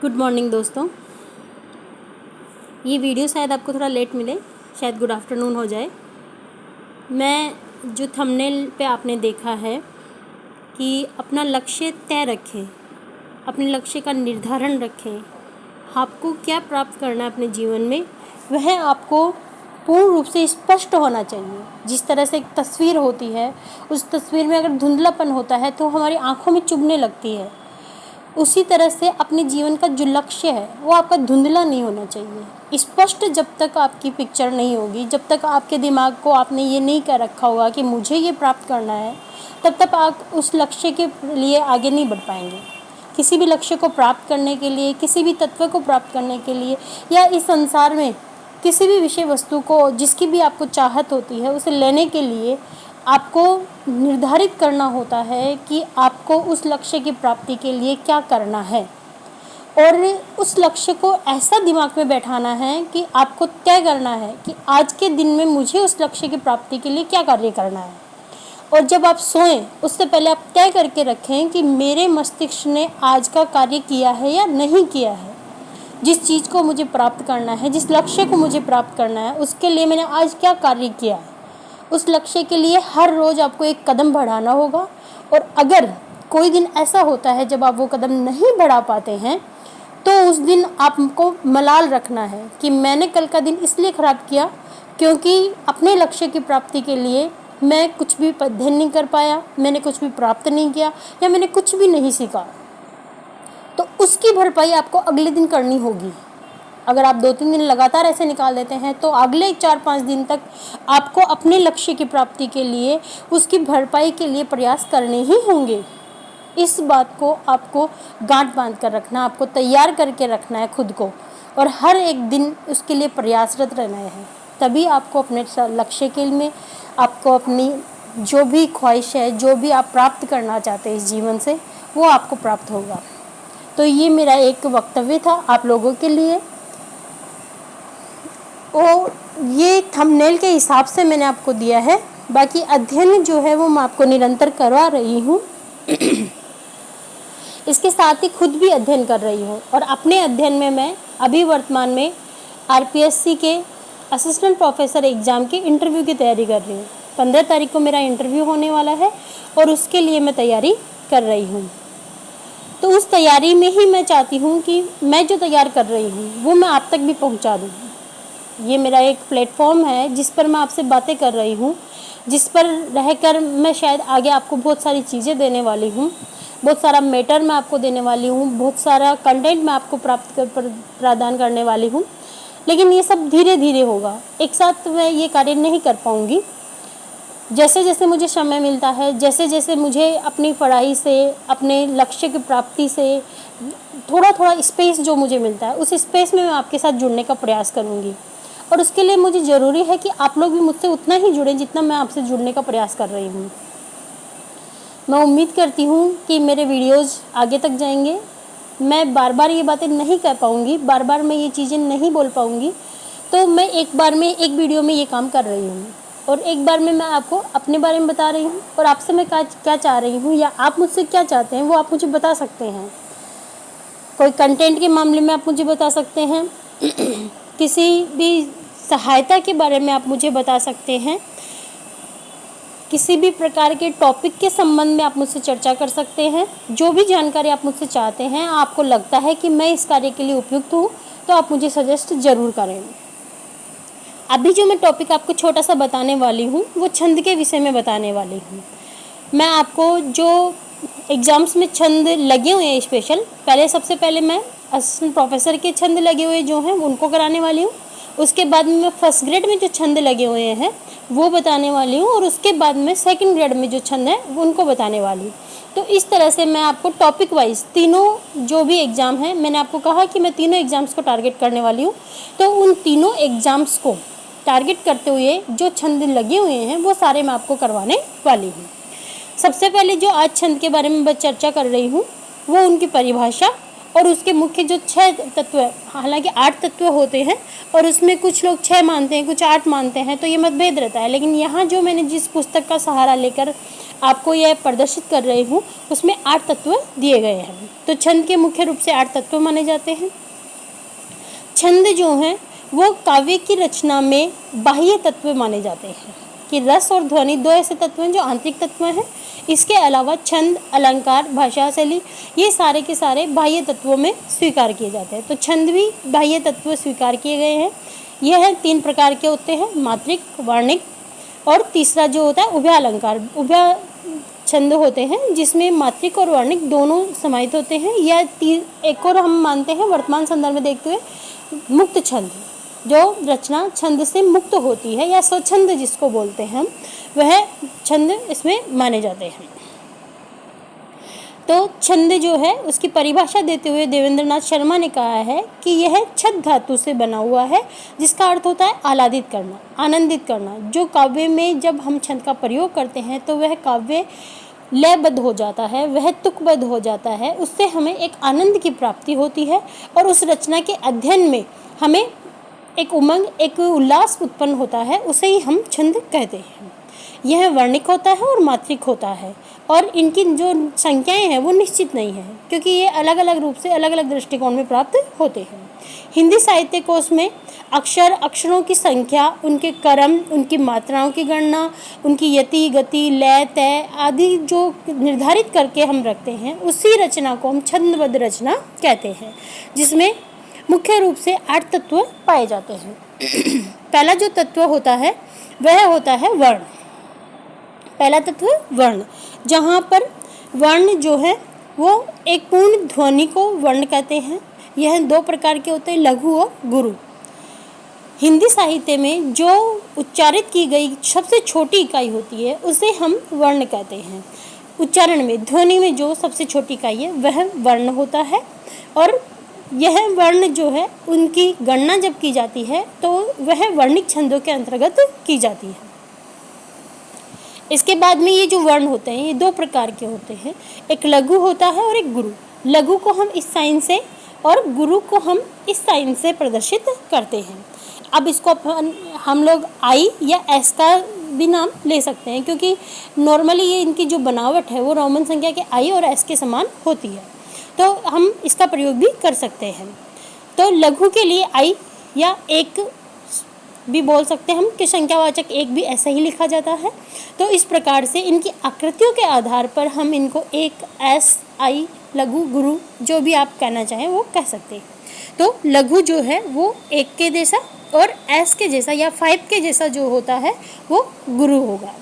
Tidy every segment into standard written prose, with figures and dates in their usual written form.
Good morning दोस्तों। ये video शायद आपको थोड़ा लेट मिले, शायद गुड आफ्टरनून हो जाए। मैं जो थंबनेल पे आपने देखा है कि अपना लक्ष्य तय रखें, अपने लक्ष्य का निर्धारण रखें, आपको क्या प्राप्त करना है अपने जीवन में, वह आपको पूर्ण रूप से स्पष्ट होना चाहिए। जिस तरह से एक तस्वीर होती है, उस तस्वीर में अगर धुंधलापन होता है तो हमारी आँखों में चुभने लगती है। उसी तरह से अपने जीवन का जो लक्ष्य है वो आपका धुंधला नहीं होना चाहिए। स्पष्ट जब तक आपकी पिक्चर नहीं होगी, जब तक आपके दिमाग को आपने ये नहीं कर रखा होगा कि मुझे ये प्राप्त करना है, तब तक आप उस लक्ष्य के लिए आगे नहीं बढ़ पाएंगे। किसी भी लक्ष्य को प्राप्त करने के लिए, किसी भी तत्व को प्राप्त करने के लिए, या इस संसार में किसी भी विषय वस्तु को जिसकी भी आपको चाहत होती है उसे लेने के लिए आपको निर्धारित करना होता है कि आपको उस लक्ष्य की प्राप्ति के लिए क्या करना है, और उस लक्ष्य को ऐसा दिमाग में बैठाना है कि आपको तय करना है कि आज के दिन में मुझे उस लक्ष्य की प्राप्ति के लिए क्या कार्य करना है। और जब आप सोएं उससे पहले आप तय करके रखें कि मेरे मस्तिष्क ने आज का कार्य किया है या नहीं किया है। जिस चीज़ को मुझे प्राप्त करना है, जिस लक्ष्य को मुझे प्राप्त करना है, उसके लिए मैंने आज क्या कार्य किया है। उस लक्ष्य के लिए हर रोज़ आपको एक कदम बढ़ाना होगा। और अगर कोई दिन ऐसा होता है जब आप वो कदम नहीं बढ़ा पाते हैं, तो उस दिन आपको मलाल रखना है कि मैंने कल का दिन इसलिए ख़राब किया क्योंकि अपने लक्ष्य की प्राप्ति के लिए मैं कुछ भी अध्ययन नहीं कर पाया, मैंने कुछ भी प्राप्त नहीं किया, या मैंने कुछ भी नहीं सीखा। तो उसकी भरपाई आपको अगले दिन करनी होगी। अगर आप 2-3 दिन लगातार ऐसे निकाल देते हैं तो अगले 4-5 दिन तक आपको अपने लक्ष्य की प्राप्ति के लिए, उसकी भरपाई के लिए प्रयास करने ही होंगे। इस बात को आपको गांठ बांध कर रखना, आपको तैयार करके रखना है खुद को, और हर एक दिन उसके लिए प्रयासरत रहना है। तभी आपको अपने लक्ष्य के लिए, आपको अपनी जो भी ख्वाहिश है, जो भी आप प्राप्त करना चाहते हैं इस जीवन से, वो आपको प्राप्त होगा। तो ये मेरा एक वक्तव्य था आप लोगों के लिए। और ये थंबनेल के हिसाब से मैंने आपको दिया है, बाकी अध्ययन जो है वो मैं आपको निरंतर करवा रही हूँ। इसके साथ ही खुद भी अध्ययन कर रही हूँ, और अपने अध्ययन में मैं अभी वर्तमान में आरपीएससी के असिस्टेंट प्रोफेसर एग्ज़ाम के इंटरव्यू की तैयारी कर रही हूँ। 15 तारीख को मेरा इंटरव्यू होने वाला है और उसके लिए मैं तैयारी कर रही हूँ। तो उस तैयारी में ही मैं चाहती हूँ कि मैं जो तैयार कर रही हूँ वो मैं आप तक भी पहुँचा दूँ। ये मेरा एक प्लेटफॉर्म है जिस पर मैं आपसे बातें कर रही हूँ, जिस पर रहकर मैं शायद आगे आपको बहुत सारी चीज़ें देने वाली हूँ, बहुत सारा मैटर मैं आपको देने वाली हूँ, बहुत सारा कंटेंट मैं आपको प्रदान करने वाली हूँ। लेकिन ये सब धीरे धीरे होगा, एक साथ मैं ये कार्य नहीं कर पाऊँगी। जैसे जैसे मुझे समय मिलता है, जैसे जैसे मुझे अपनी पढ़ाई से, अपने लक्ष्य की प्राप्ति से थोड़ा थोड़ा स्पेस जो मुझे मिलता है, उस स्पेस में मैं आपके साथ जुड़ने का प्रयास करूँगी। और उसके लिए मुझे ज़रूरी है कि आप लोग भी मुझसे उतना ही जुड़ें जितना मैं आपसे जुड़ने का प्रयास कर रही हूँ। मैं उम्मीद करती हूँ कि मेरे वीडियोज़ आगे तक जाएंगे। मैं बार बार ये बातें नहीं कह पाऊँगी, बार बार मैं ये चीज़ें नहीं बोल पाऊँगी, तो मैं एक बार में एक वीडियो में ये काम कर रही हूँ, और एक बार में मैं आपको अपने बारे में बता रही हूँ, और आपसे मैं क्या चाह रही हूँ या आप मुझसे क्या चाहते हैं वो आप मुझे बता सकते हैं। कोई कंटेंट के मामले में आप मुझे बता सकते हैं, किसी भी सहायता के बारे में आप मुझे बता सकते हैं, किसी भी प्रकार के टॉपिक के संबंध में आप मुझसे चर्चा कर सकते हैं। जो भी जानकारी आप मुझसे चाहते हैं, आपको लगता है कि मैं इस कार्य के लिए उपयुक्त हूँ, तो आप मुझे सजेस्ट ज़रूर करें। अभी जो मैं टॉपिक आपको छोटा सा बताने वाली हूँ वो छंद के विषय में बताने वाली हूँ। मैं आपको जो एग्ज़ाम्स में छंद लगे हुए हैं स्पेशल, सबसे पहले मैं असिस्टेंट प्रोफेसर के छंद लगे हुए जो हैं उनको कराने वाली हूँ। उसके बाद में मैं फर्स्ट ग्रेड में जो छंद लगे हुए हैं वो बताने वाली हूँ, और उसके बाद में सेकंड ग्रेड में जो छंद हैं उनको बताने वाली हूँ। तो इस तरह से मैं आपको टॉपिक वाइज तीनों जो भी एग्ज़ाम हैं, मैंने आपको कहा कि मैं तीनों एग्ज़ाम्स को टारगेट करने वाली हूँ, तो उन तीनों एग्ज़ाम्स को टारगेट करते हुए जो छंद लगे हुए हैं वो सारे मैं आपको करवाने वाली हूँ। सबसे पहले जो आज छंद के बारे में मैं चर्चा कर रही हूँ वो उनकी परिभाषा और उसके मुख्य जो 6 तत्व है। हालांकि 8 तत्व होते हैं और उसमें कुछ लोग 6 मानते हैं, कुछ 8 मानते हैं, तो ये मतभेद रहता है। लेकिन यहाँ जो मैंने जिस पुस्तक का सहारा लेकर आपको यह प्रदर्शित कर रही हूँ उसमें 8 तत्व दिए गए हैं। तो छंद के मुख्य रूप से 8 तत्व माने जाते हैं। छंद जो हैं वो काव्य की रचना में बाह्य तत्व माने जाते हैं कि रस और ध्वनि दो ऐसे तत्व हैं जो आंतरिक तत्व हैं। इसके अलावा छंद, अलंकार, भाषा शैली ये सारे के सारे बाह्य तत्वों में स्वीकार किए जाते हैं। तो छंद भी बाह्य तत्व स्वीकार किए गए हैं। यह 3 प्रकार के होते हैं, मात्रिक, वर्णिक और तीसरा जो होता है उभय अलंकार। उभय छंद होते हैं जिसमें मात्रिक और वर्णिक दोनों समाहित होते हैं। यह एक और हम मानते हैं वर्तमान संदर्भ में देखते हुए मुक्त छंद, जो रचना छंद से मुक्त होती है या स्वच्छंद जिसको बोलते हैं हम, वह छंद इसमें माने जाते हैं। तो छंद जो है उसकी परिभाषा देते हुए देवेंद्रनाथ शर्मा ने कहा है कि यह छद धातु से बना हुआ है जिसका अर्थ होता है आह्लादित करना, आनंदित करना। जो काव्य में जब हम छंद का प्रयोग करते हैं तो वह काव्य लयबद्ध हो जाता है, वह तुकबद्ध हो जाता है, उससे हमें एक आनंद की प्राप्ति होती है और उस रचना के अध्ययन में हमें एक उमंग, एक उल्लास उत्पन्न होता है, उसे ही हम छंद कहते हैं। यह वर्णिक होता है और मात्रिक होता है और इनकी जो संख्याएं हैं वो निश्चित नहीं है क्योंकि ये अलग अलग रूप से अलग अलग दृष्टिकोण में प्राप्त होते हैं। हिंदी साहित्य कोश में अक्षर, अक्षरों की संख्या, उनके क्रम, उनकी मात्राओं की गणना, उनकी यति, गति, लय, तय आदि जो निर्धारित करके हम रखते हैं उसी रचना को हम छंदबद्ध रचना कहते हैं, जिसमें मुख्य रूप से 8 तत्व पाए जाते हैं। पहला जो तत्व होता है वह होता है वर्ण। पहला तत्व वर्ण, जहाँ पर वर्ण जो है वो एक पूर्ण ध्वनि को वर्ण कहते हैं। यह 2 प्रकार के होते हैं, लघु और गुरु। हिंदी साहित्य में जो उच्चारित की गई सबसे छोटी इकाई होती है उसे हम वर्ण कहते हैं। उच्चारण में, ध्वनि में जो सबसे छोटी इकाई है वह वर्ण होता है और यह वर्ण जो है उनकी गणना जब की जाती है तो वह वर्णिक छंदों के अंतर्गत की जाती है। इसके बाद में ये जो वर्ण होते हैं ये 2 प्रकार के होते हैं, एक लघु होता है और एक गुरु। लघु को हम इस साइन से और गुरु को हम इस साइन से प्रदर्शित करते हैं। अब इसको हम लोग आई या एस का भी नाम ले सकते हैं क्योंकि नॉर्मली ये इनकी जो बनावट है वो रोमन संख्या के आई और एस के समान होती है, तो हम इसका प्रयोग भी कर सकते हैं। तो लघु के लिए आई या एक भी बोल सकते हैं हम कि संख्यावाचक एक भी ऐसा ही लिखा जाता है। तो इस प्रकार से इनकी आकृतियों के आधार पर हम इनको एक, एस, आई, लघु, गुरु जो भी आप कहना चाहें वो कह सकते हैं। तो लघु जो है वो 1 के जैसा और एस के जैसा या 5 के जैसा जो होता है वो गुरु होगा।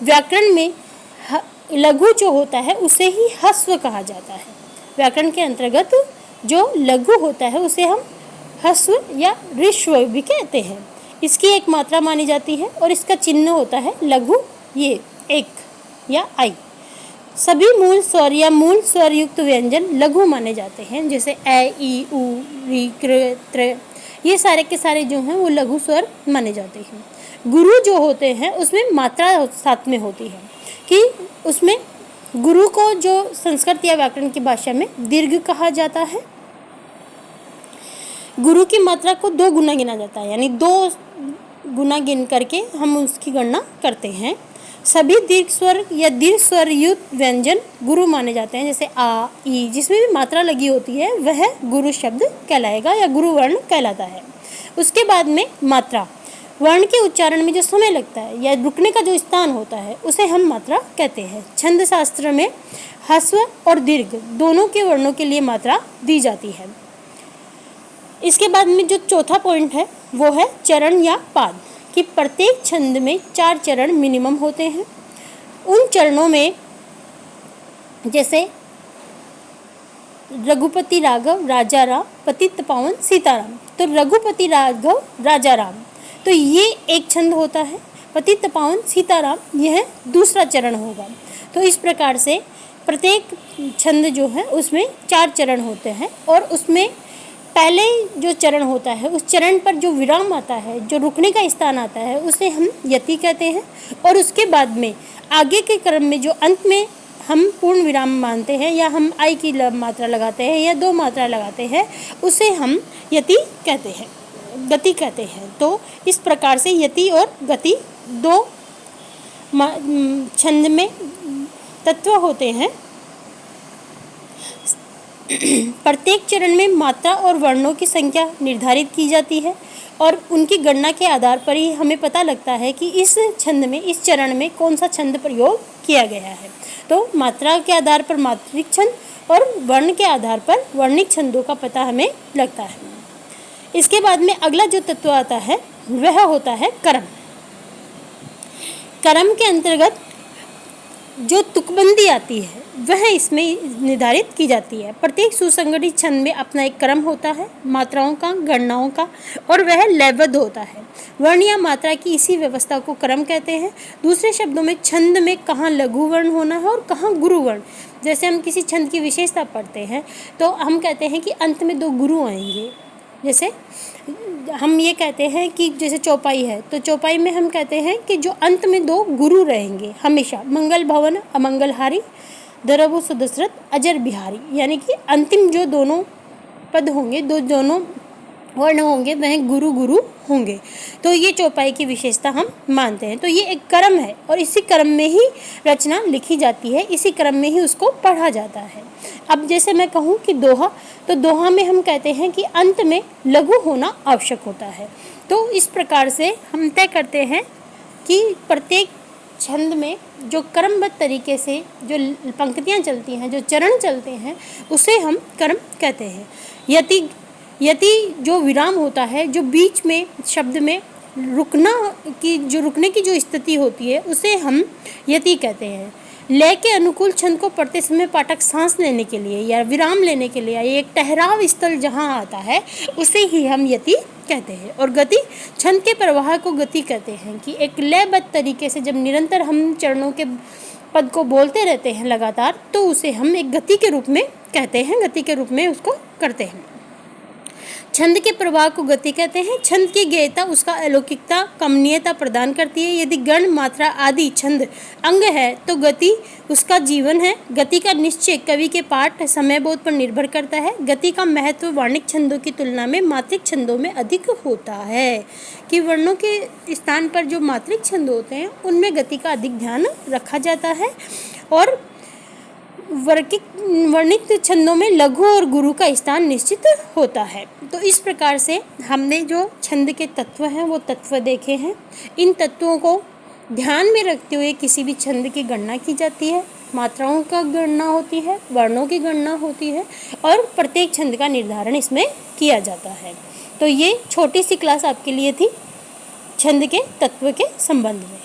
व्याकरण में लघु जो होता है उसे ही ह्रस्व कहा जाता है। व्याकरण के अंतर्गत जो लघु होता है उसे हम ह्रस्व या ऋस्व भी कहते हैं। इसकी एक मात्रा मानी जाती है और इसका चिन्ह होता है लघु, ये 1 या आई। सभी मूल स्वर या मूल स्वर युक्त व्यंजन लघु माने जाते हैं, जैसे ए, ई, उ, री, कृ, त्र, ये सारे के सारे जो हैं वो लघु स्वर माने जाते हैं। गुरु जो होते हैं उसमें मात्रा साथ में होती है कि उसमें गुरु को जो संस्कृत या व्याकरण की भाषा में दीर्घ कहा जाता है। गुरु की मात्रा को 2 गुना गिना जाता है, यानी 2 गुना गिन करके हम उसकी गणना करते हैं। सभी दीर्घ स्वर या दीर्घ स्वर युक्त व्यंजन गुरु माने जाते हैं, जैसे आ, ई, जिसमें भी मात्रा लगी होती है वह गुरु शब्द कहलाएगा या गुरु वर्ण कहलाता है। उसके बाद में मात्रा, वर्ण के उच्चारण में जो समय लगता है या रुकने का जो स्थान होता है उसे हम मात्रा कहते हैं। छंद शास्त्र में ह्रस्व और दीर्घ दोनों के वर्णों के लिए मात्रा दी जाती है। इसके बाद में जो चौथा पॉइंट है वो है चरण या पाद, कि प्रत्येक छंद में 4 चरण मिनिमम होते हैं। उन चरणों में जैसे रघुपति राघव राजा राम, पतित पावन सीताराम, तो रघुपति राघव राजा राम तो ये एक छंद होता है, पतित पावन सीताराम यह दूसरा चरण होगा। तो इस प्रकार से प्रत्येक छंद जो है उसमें 4 चरण होते हैं और उसमें पहले जो चरण होता है उस चरण पर जो विराम आता है, जो रुकने का स्थान आता है उसे हम यति कहते हैं और उसके बाद में आगे के क्रम में जो अंत में हम पूर्ण विराम मानते हैं या हम आई की मात्रा लगाते हैं या 2 मात्रा लगाते हैं उसे हम यति कहते हैं, गति कहते हैं। तो इस प्रकार से यति और गति 2 छंद में तत्व होते हैं। प्रत्येक चरण में मात्रा और वर्णों की संख्या निर्धारित की जाती है और उनकी गणना के आधार पर ही हमें पता लगता है कि इस छंद में, इस चरण में कौन सा छंद प्रयोग किया गया है। तो मात्रा के आधार पर मात्रिक छंद और वर्ण के आधार पर वर्णिक छंदों का पता हमें लगता है। इसके बाद में अगला जो तत्व आता है वह होता है क्रम। क्रम के अंतर्गत जो तुकबंदी आती है वह इसमें निर्धारित की जाती है। प्रत्येक सुसंगठित छंद में अपना एक क्रम होता है, मात्राओं का, गणनाओं का, और वह लयबद्ध होता है। वर्ण या मात्रा की इसी व्यवस्था को क्रम कहते हैं। दूसरे शब्दों में छंद में कहाँ लघु वर्ण होना है और कहाँ गुरु वर्ण। जैसे हम किसी छंद की विशेषता पढ़ते हैं तो हम कहते हैं कि अंत में 2 गुरु आएंगे। जैसे हम ये कहते हैं कि जैसे चौपाई है तो चौपाई में हम कहते हैं कि जो अंत में 2 गुरु रहेंगे हमेशा, मंगल भवन अमंगलहारी, दरबु सुदशरथ अजर बिहारी, यानी कि अंतिम जो दोनों पद होंगे, दोनों वर्ण होंगे वह गुरु गुरु होंगे। तो ये चौपाई की विशेषता हम मानते हैं। तो ये एक क्रम है और इसी क्रम में ही रचना लिखी जाती है, इसी क्रम में ही उसको पढ़ा जाता है। अब जैसे मैं कहूँ कि दोहा, तो दोहा में हम कहते हैं कि अंत में लघु होना आवश्यक होता है। तो इस प्रकार से हम तय करते हैं कि प्रत्येक छंद में जो क्रमबद्ध तरीके से जो पंक्तियाँ चलती हैं, जो चरण चलते हैं, उसे हम क्रम कहते हैं। यति जो विराम होता है, जो बीच में शब्द में रुकने की जो स्थिति होती है, उसे हम यति कहते हैं। लय के अनुकूल छंद को पढ़ते समय पाठक सांस लेने के लिए या विराम लेने के लिए एक ठहराव स्थल जहाँ आता है उसे ही हम यति कहते हैं। और गति, छंद के प्रवाह को गति कहते हैं कि एक लयबद्ध तरीके से जब निरंतर हम चरणों के पद को बोलते रहते हैं लगातार, तो उसे हम एक गति के रूप में कहते हैं, गति के रूप में उसको करते हैं। छंद के प्रवाह को गति कहते हैं। छंद की गेयता उसका अलौकिकता, कमनीयता प्रदान करती है। यदि गण, मात्रा आदि छंद अंग है तो गति उसका जीवन है। गति का निश्चय कवि के पाठ समय बोध पर निर्भर करता है। गति का महत्व वर्णिक छंदों की तुलना में मात्रिक छंदों में अधिक होता है, कि वर्णों के स्थान पर जो मात्रिक छंद होते हैं उनमें गति का अधिक ध्यान रखा जाता है और वर्णित छंदों में लघु और गुरु का स्थान निश्चित होता है। तो इस प्रकार से हमने जो छंद के तत्व हैं वो तत्व देखे हैं। इन तत्वों को ध्यान में रखते हुए किसी भी छंद की गणना की जाती है, मात्राओं का गणना होती है, वर्णों की गणना होती है और प्रत्येक छंद का निर्धारण इसमें किया जाता है। तो ये छोटी सी क्लास आपके लिए थी छंद के तत्व के संबंध में।